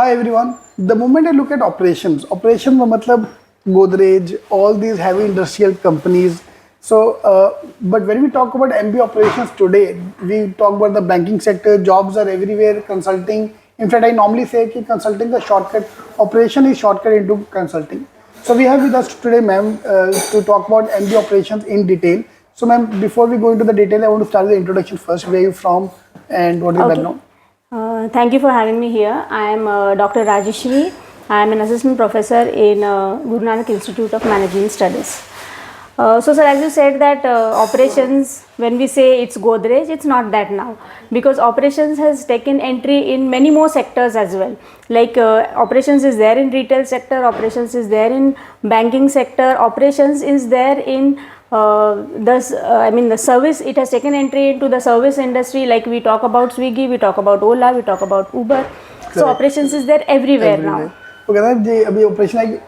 Hi everyone. The moment I look at operations का मतलब Godrej, all these heavy industrial companies. So, but when we talk about MBA operations today, we talk about the banking sector. Jobs are everywhere. Consulting. In fact, I normally say that consulting is a shortcut. Operation is shortcut into consulting. So we have with us today, ma'am, to talk about MBA operations in detail. So, ma'am, before we go into the detail, I want to start with the introduction first. Where are you from, and what is your background? Thank you for having me here. I am Dr. Rajshree. I am an assistant professor in Guru Nanak Institute of Management Studies. So, sir, as you said that operations, when we say it's Godrej, it's not that now, because operations has taken entry in many more sectors as well. Like operations is there in retail sector, operations is there in banking sector, operations is there in the service. It has taken entry into the service industry. Like we talk about Swiggy, we talk about Ola, we talk about Uber. Correct. So operations is there everywhere now. तो कहता है जी अभी operation है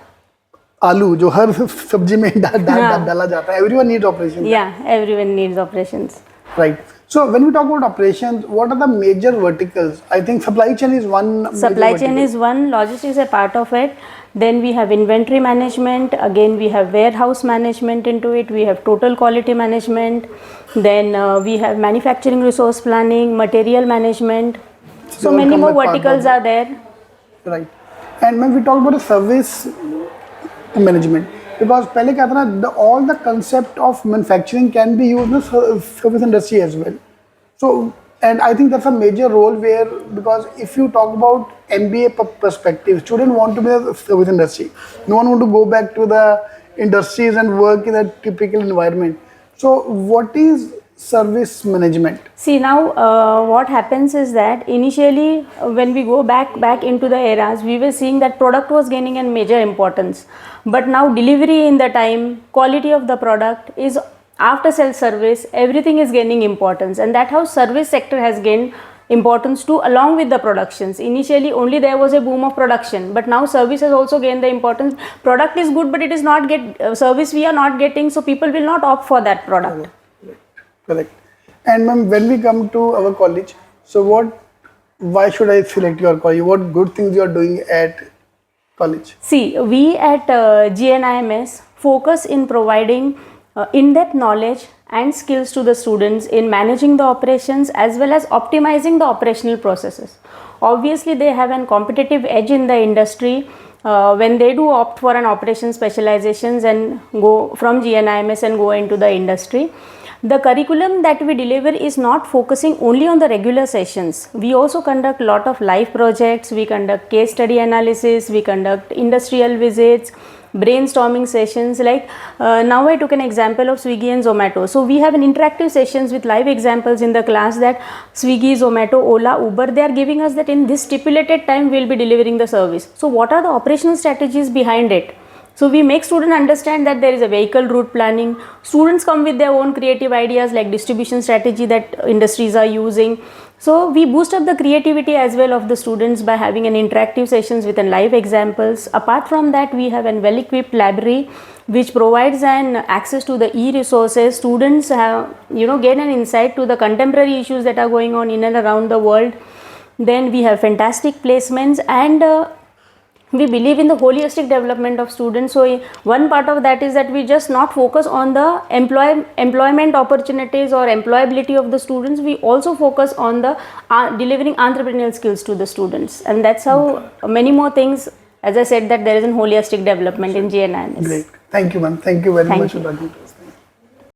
आलू जो हर सब्जी में डाला जाता है. Everyone needs operations. Yeah, everyone needs operations. Right. So when we talk about operations, what are the major verticals? I think supply chain is one. Supply chain is one. Logistics is a part of it. Then we have inventory management. Again, we have warehouse management into it. We have total quality management. Then we have manufacturing resource planning, material management. So many more verticals are there. Right. And when we talk about the service management, because पहले क्या था ना, all the concept of manufacturing can be used in the service industry as well. So, and I think that's a major role where, because if you talk about MBA perspective, students want to be in the service industry. No one want to go back to the industries and work in a typical environment. So, what is service management? See, now what happens is that initially when we go back into the eras, we were seeing that product was gaining a major importance. But now delivery in the time, quality of the product is after sales service, everything is gaining importance, and that how service sector has gained importance too, along with the productions. Initially only there was a boom of production, but now service has also gained the importance. Product is good, but it is not service we are not getting, so people will not opt for that product. Correct. And ma'am, when we come to our college, so why should I select your college? What good things you are doing at college? See, we at GNIMS focus in providing in-depth knowledge and skills to the students in managing the operations as well as optimizing the operational processes. Obviously, they have a competitive edge in the industry when they do opt for an operation specializations and go from GNIMS and go into the industry. The curriculum that we deliver is not focusing only on the regular sessions. We also conduct a lot of live projects, we conduct case study analysis, we conduct industrial visits, brainstorming sessions. Like now I took an example of Swiggy and Zomato. So we have an interactive sessions with live examples in the class that Swiggy, Zomato, Ola, Uber, they are giving us that in this stipulated time we will be delivering the service. So what are the operational strategies behind it? So we make students understand that there is a vehicle route planning. Students come with their own creative ideas like distribution strategy that industries are using. So we boost up the creativity as well of the students by having an interactive sessions with an live examples. Apart from that, we have a well-equipped library which provides an access to the e-resources. Students have, gain an insight to the contemporary issues that are going on in and around the world. Then we have fantastic placements, and we believe in the holistic development of students. So one part of that is that we just not focus on the employment opportunities or employability of the students. We also focus on the delivering entrepreneurial skills to the students, and that's how many more things. As I said, that there is a holistic development in GNIMS. Great. Thank you, ma'am. Thank you very much for talking to us.